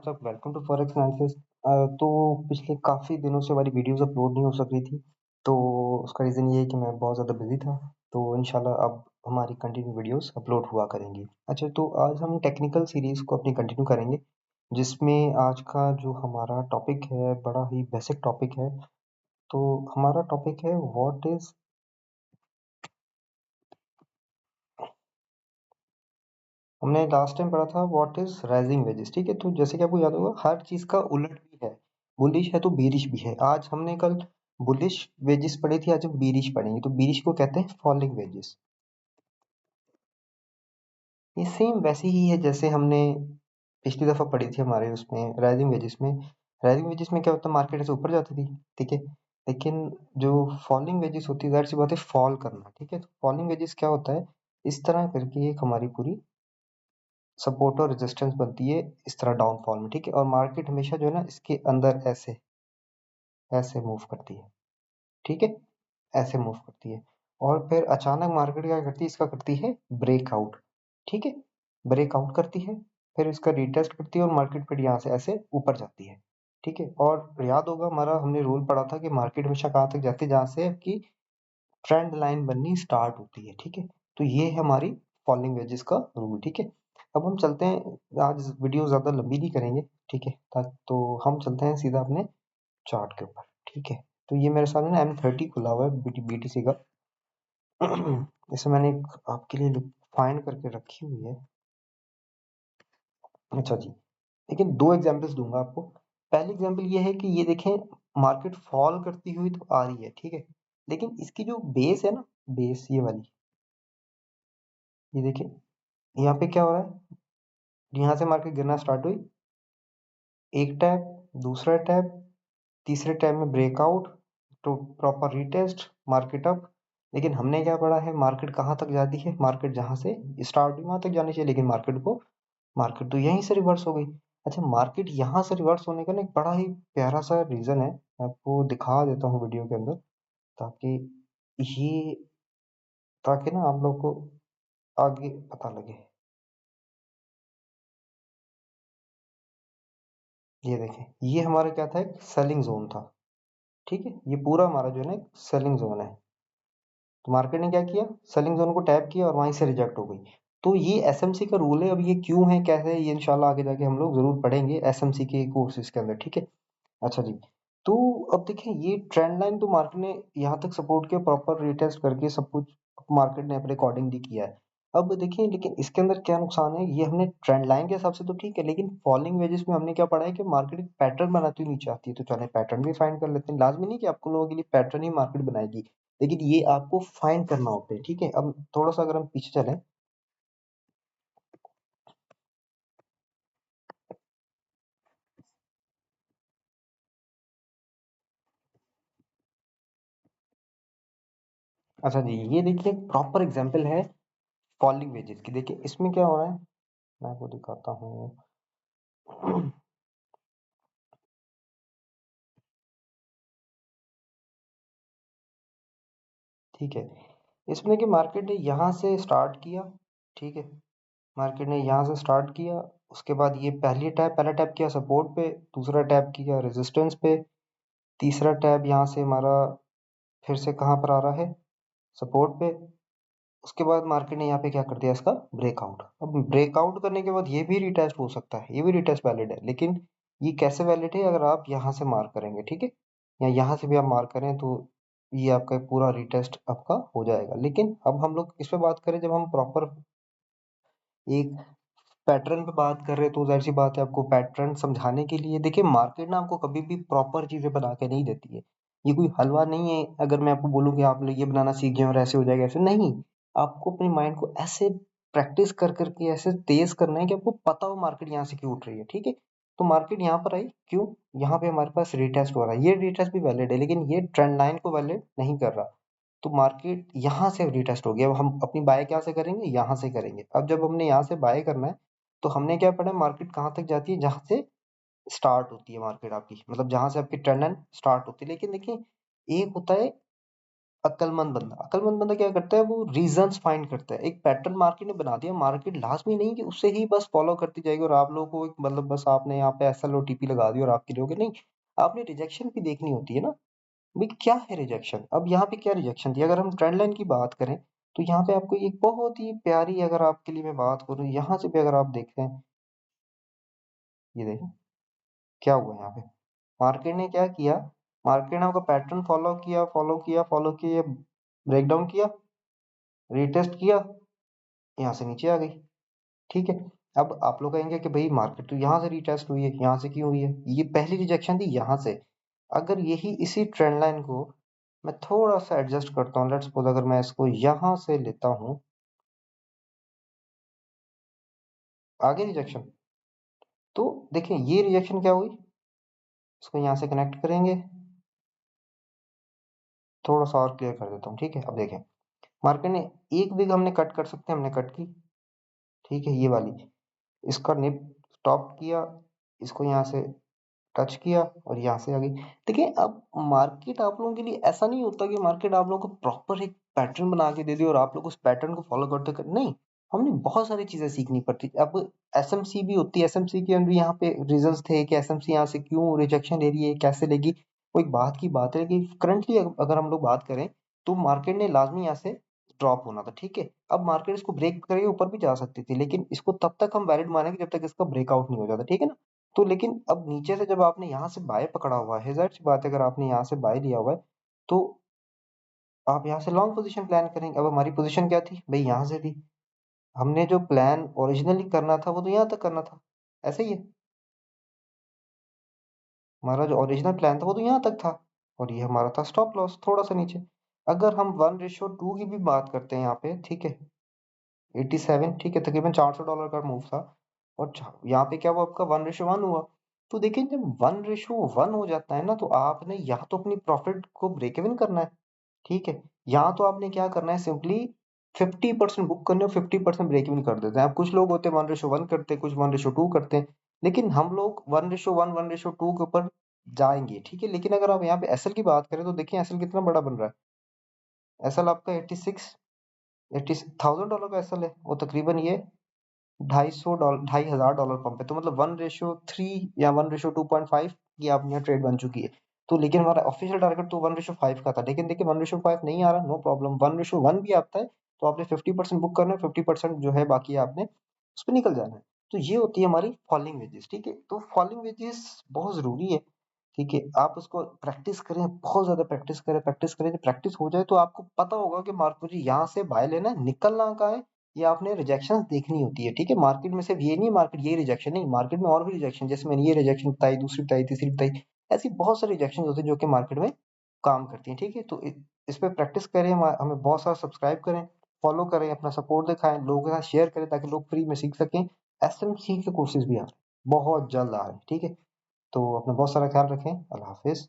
WhatsApp welcome to forex analysis. तो पिछले काफ़ी दिनों से हमारी वीडियोस अपलोड नहीं हो सक रही थी, तो उसका रीज़न ये है कि मैं बहुत ज़्यादा बिजी था। तो इंशाल्लाह अब हमारी कंटिन्यू वीडियोस अपलोड हुआ करेंगी। अच्छा, तो आज हम टेक्निकल सीरीज़ को अपनी कंटिन्यू करेंगे, जिसमें आज का जो हमारा टॉपिक है बड़ा ही बेसिक टॉपिक है। तो हमारा टॉपिक है व्हाट इज़ हमने लास्ट टाइम पढ़ा था व्हाट इज राइजिंग वेजेस। ठीक है, तो जैसे कि आपको याद होगा हर चीज का उलट भी है, बुलिश है तो बेरिश भी है। आज हमने कल बुलिश वेजेस पढ़ी थी, आज हम बेरिश पढ़ेंगे। तो बेरिश को कहते हैं फॉलिंग वेजेस। ये सेम वैसे ही है जैसे हमने पिछली दफा पढ़ी थी हमारे उसमें राइजिंग वेजेस में। राइजिंग वेजेस में क्या होता है, मार्केट ऐसे ऊपर जाती थी, ठीक है। लेकिन जो फॉलिंग वेजेस होती है, जाहिर सी बात है फॉल करना, ठीक है। तो फॉलिंग वेजेस क्या होता है, इस तरह करके एक हमारी पूरी सपोर्ट और रेजिस्टेंस बनती है इस तरह डाउनफॉल में, ठीक है। और मार्केट हमेशा जो है ना इसके अंदर ऐसे ऐसे मूव करती है, ठीक है, ऐसे मूव करती है। और फिर अचानक मार्केट क्या करती है, इसका करती है ब्रेकआउट, ठीक है, ब्रेकआउट करती है, फिर इसका रीटेस्ट करती है और मार्केट फिर यहाँ से ऐसे ऊपर जाती है, ठीक है। और याद होगा हमारा हमने रूल पढ़ा था कि मार्केट हमेशा कहाँ तक जाती है, जहाँ से आपकी ट्रेंड लाइन बननी स्टार्ट होती है, ठीक है। तो ये है हमारी फॉलिंग वेजेस का रूल, ठीक है। अब हम चलते हैं, आज वीडियो ज़्यादा लंबी नहीं करेंगे, ठीक है। तो हम चलते हैं सीधा अपने चार्ट के ऊपर, ठीक है। तो ये मेरे सामने ना M30 खुला हुआ है BTC का। इसे मैंने आपके लिए फाइंड करके रखी हुई है। अच्छा जी, लेकिन दो एग्जांपल्स दूंगा आपको। पहली एग्जांपल ये है कि ये देखें, मार्केट फॉल करती हुई तो आ रही है, ठीक है, लेकिन इसकी जो बेस है ना, बेस ये वाली, ये देखिए यहाँ पे क्या हो रहा है, यहाँ से मार्केट गिरना स्टार्ट हुई, एक टैप, दूसरा टैप, तीसरे टैप में ब्रेकआउट, तो प्रॉपर रीटेस्ट, मार्केट अप। लेकिन हमने क्या पढ़ा है, मार्केट कहाँ तक जाती है, मार्केट जहां से स्टार्ट हुई वहां तक जानी चाहिए, लेकिन मार्केट तो यहीं से रिवर्स हो गई। अच्छा, मार्केट यहाँ से रिवर्स होने का ना एक बड़ा ही प्यारा सा रीजन है, मैं आपको दिखा देता हूँ वीडियो के अंदर, ताकि ये ताकि ना आप लोग को आगे पता लगे। ये देखें, ये हमारा क्या था, एक सेलिंग जोन था, ठीक है। ये पूरा हमारा जो है ना एक सेलिंग जोन है। तो मार्केट ने क्या किया, सेलिंग जोन को टैप किया और वहीं से रिजेक्ट हो गई। तो ये एसएमसी का रूल है। अब ये क्यों है, कैसे है, ये इंशाल्लाह आगे जाके हम लोग जरूर पढ़ेंगे एसएमसी के कोर्सेज के अंदर, ठीक है। अच्छा जी, तो अब देखिए ये ट्रेंड लाइन तो मार्केट ने यहाँ तक सपोर्ट किया, प्रॉपर रिटेस्ट करके सब कुछ मार्केट ने अपने अकॉर्डिंगली किया है। अब देखिए लेकिन इसके अंदर क्या नुकसान है, ये हमने ट्रेंड लाइन के हिसाब से तो ठीक है, लेकिन फॉलिंग वेजेस में हमने क्या पढ़ा है कि मार्केट एक पैटर्न बनाती हुई नीचे आती है। तो चले पैटर्न भी फाइंड कर लेते हैं, लाजमी नहीं कि आपको लोगों के लिए पैटर्न ही मार्केट बनाएगी, लेकिन ये आपको फाइंड करना होता है, ठीक है। अब थोड़ा सा अगर हम पीछे चलें, अच्छा जी, ये देखिए प्रॉपर एग्जांपल है फॉलिंग वेजेस की। देखिए इसमें क्या हो रहा है, मैं आपको दिखाता हूँ। ठीक है, इसमें कि मार्केट ने यहाँ से स्टार्ट किया, ठीक है, मार्केट ने यहाँ से स्टार्ट किया, उसके बाद ये पहला टैप किया सपोर्ट पे, दूसरा टैप किया रेजिस्टेंस पे, तीसरा टैप यहाँ से हमारा फिर से कहाँ पर आ रहा है, सपोर्ट पे। उसके बाद मार्केट ने यहाँ पे क्या कर दिया, इसका ब्रेकआउट। अब ब्रेकआउट करने के बाद ये भी रिटेस्ट हो सकता है, ये भी रिटेस्ट वैलिड है, लेकिन ये कैसे वैलिड है, अगर आप यहाँ से मार्क करेंगे, ठीक है, या यहाँ से भी आप मार्क करें तो ये आपका पूरा रिटेस्ट आपका हो जाएगा। लेकिन अब हम लोग इस पे बात करें, जब हम प्रॉपर एक पैटर्न पे बात कर रहे हैं, तो जाहिर सी बात है आपको पैटर्न समझाने के लिए, देखिए मार्केट ना आपको कभी भी प्रॉपर चीजें बना के नहीं देती है। ये कोई हलवा नहीं है, अगर मैं आपको बोलूँ कि आप लोग ये बनाना सीख गए और ऐसे हो जाएगा, ऐसे नहीं। आपको अपने माइंड को ऐसे प्रैक्टिस कर करके ऐसे तेज करना है कि आपको पता हो मार्केट यहाँ से क्यों उठ रही है, ठीक है। तो मार्केट यहाँ पर आई क्यों, यहाँ पे हमारे पास रिटेस्ट हो रहा है, ये रिटेस्ट भी वैलिड है, लेकिन ये ट्रेंड लाइन को वैलिड नहीं कर रहा। तो मार्केट यहाँ से रिटेस्ट हो गया, अब हम अपनी बाय क्या से करेंगे, यहाँ से करेंगे। अब जब हमने यहाँ से बाय करना है, तो हमने क्या पढ़ा, मार्केट कहाँ तक जाती है, जहाँ से स्टार्ट होती है मार्केट आपकी, मतलब जहाँ से आपकी ट्रेंड लाइन स्टार्ट होती है। लेकिन देखिए एक होता है अक्लमंद बंदा क्या करता है, वो रीजंस फाइंड करता है। एक पैटर्न मार्केट ने बना दिया, मार्केट लाजमी नहीं कि उससे ही बस फॉलो करती जाएगी और आप लोगों को एक मतलब बस आपने यहाँ पे एसएल और टीपी लगा दी और आपके लिए हो गया, नहीं। आपने रिजेक्शन भी देखनी होती है ना, भाई क्या है रिजेक्शन। अब यहाँ पे क्या रिजेक्शन थी, अगर हम ट्रेंड लाइन की बात करें तो यहाँ पे आपको एक बहुत ही प्यारी, अगर आपके लिए मैं बात करूँ यहाँ से भी अगर आप देखते हैं, ये देखें क्या हुआ यहाँ पे। मार्केट ने क्या किया, मार्केट ने आपका पैटर्न फॉलो किया, ब्रेक डाउन किया, रीटेस्ट किया, यहाँ से नीचे आ गई। ठीक है। अब आप लोग कहेंगे कि भाई मार्केट तो यहाँ से रीटेस्ट हुई है, यहाँ से क्यों हुई है, ये पहली रिजेक्शन थी यहाँ से। अगर यही इसी ट्रेंड लाइन को मैं थोड़ा सा एडजस्ट करता हूँ, लेट्स सपोज अगर मैं इसको यहाँ से लेता हूँ, आगे रिजेक्शन, तो देखिए ये रिजेक्शन क्या हुई, इसको यहाँ से कनेक्ट करेंगे, थोड़ा सा और क्लियर कर देता हूँ। ठीक है, अब देखें मार्केट ने एक विग हमने कट कर सकते हैं, हमने कट की। ठीक है, ये वाली, इसका निप स्टॉप किया, इसको यहाँ से टच किया और यहाँ से आ गई। देखिए अब मार्केट आप लोगों के लिए ऐसा नहीं होता कि मार्केट आप लोगों को प्रॉपर एक पैटर्न बना के दे दी और आप लोग उस पैटर्न को फॉलो करते कर नहीं, हमने बहुत सारी चीजें सीखनी पड़ती। अब एसएमसी भी होती है, एसएमसी के अंदर यहाँ पे रीजंस थे कि एसएमसी यहाँ से क्यों रिजेक्शन ले रही है, कैसे लेगी, वो एक बात की बात है कि करंटली अगर हम लोग बात करें तो मार्केट ने लाजमी यहाँ से ड्रॉप होना था। ठीक है, अब मार्केट इसको ब्रेक करके ऊपर भी जा सकती थी, लेकिन इसको तब तक हम वैलिड मानेंगे जब तक इसका ब्रेकआउट नहीं हो जाता। ठीक है ना, तो लेकिन अब नीचे से जब आपने यहाँ से बाय पकड़ा हुआ है, जाहिर सी बात है अगर आपने यहाँ से बाय लिया हुआ है तो आप यहाँ से लॉन्ग पोजीशन प्लान करेंगे। अब हमारी पोजीशन क्या थी भाई, यहाँ से थी, हमने जो प्लान ओरिजिनली करना था वो तो यहाँ तक करना था, ऐसे ही है। हमारा जो ओरिजिनल प्लान था वो तो यहाँ तक था और ये हमारा था स्टॉप लॉस थोड़ा सा नीचे। अगर हम 1:2 की भी बात करते हैं यहाँ पे, ठीक है, 87, ठीक है, तकरीबन $400 का मूव था और यहाँ पे क्या हुआ, आपका 1:1 हुआ। तो देखिए जब 1:1 हो जाता है ना, तो आपने यहाँ तो अपनी प्रॉफिट को ब्रेक इवन करना है। ठीक है, यहाँ तो आपने क्या करना है, सिंपली 50% बुक करने और 50% ब्रेक इवन कर देते हैं। अब कुछ लोग होते हैं 1:1 करते हैं, कुछ 1:2 करते हैं, लेकिन हम लोग 1:1 1:2 के ऊपर जाएंगे। ठीक है, लेकिन अगर आप यहाँ पे एसएल की बात करें तो देखिए एसएल कितना बड़ा बन रहा है। एसएल आपका 86 $80,000 का एसएल है, वो तकरीबन ये $250 $2,500 पंप है, तो मतलब 1:3 या 1:2.5 की आप यहाँ ट्रेड बन चुकी है। तो लेकिन हमारा ऑफिशियल टारगेट तो 1:5 का था, लेकिन देखिए 1:5 नहीं आ रहा, नो प्रॉब्लम, 1:1 भी आता है तो आपने 50% बुक करना है, 50% जो है बाकी आपने उस पर निकल जाना है। तो ये होती है हमारी फॉलिंग वेजेस। ठीक है, तो फॉलिंग वेजेस बहुत जरूरी है। ठीक है, आप उसको प्रैक्टिस करें, बहुत ज्यादा प्रैक्टिस करें, प्रैक्टिस करें, जब प्रैक्टिस हो जाए तो आपको पता होगा कि मार्केट मुझे यहाँ से बाय लेना है, निकलना कहाँ है, ये आपने रिजेक्शन देखनी होती है। ठीक है, मार्केट में सिर्फ ये नहीं, मार्केट ये रिजेक्शन नहीं, मार्केट में और भी रिजेक्शन, जैसे मैंने ये रिजेक्शन बताई, दूसरी बताई, तीसरी बताई, ऐसी बहुत सारी रिजेक्शन होती है जो कि मार्केट में काम करती हैं। ठीक है, तो इस पे प्रैक्टिस करें, हमें बहुत सारा सब्सक्राइब करें, फॉलो करें, अपना सपोर्ट दिखाएं, लोगों के साथ शेयर करें ताकि लोग फ्री में सीख सकें। एसएमसी के कोर्सेज भी आ रहे हैं, बहुत जल्द आ रहे हैं। ठीक है, तो अपना बहुत सारा ख्याल रखें। अल्लाह हाफिज।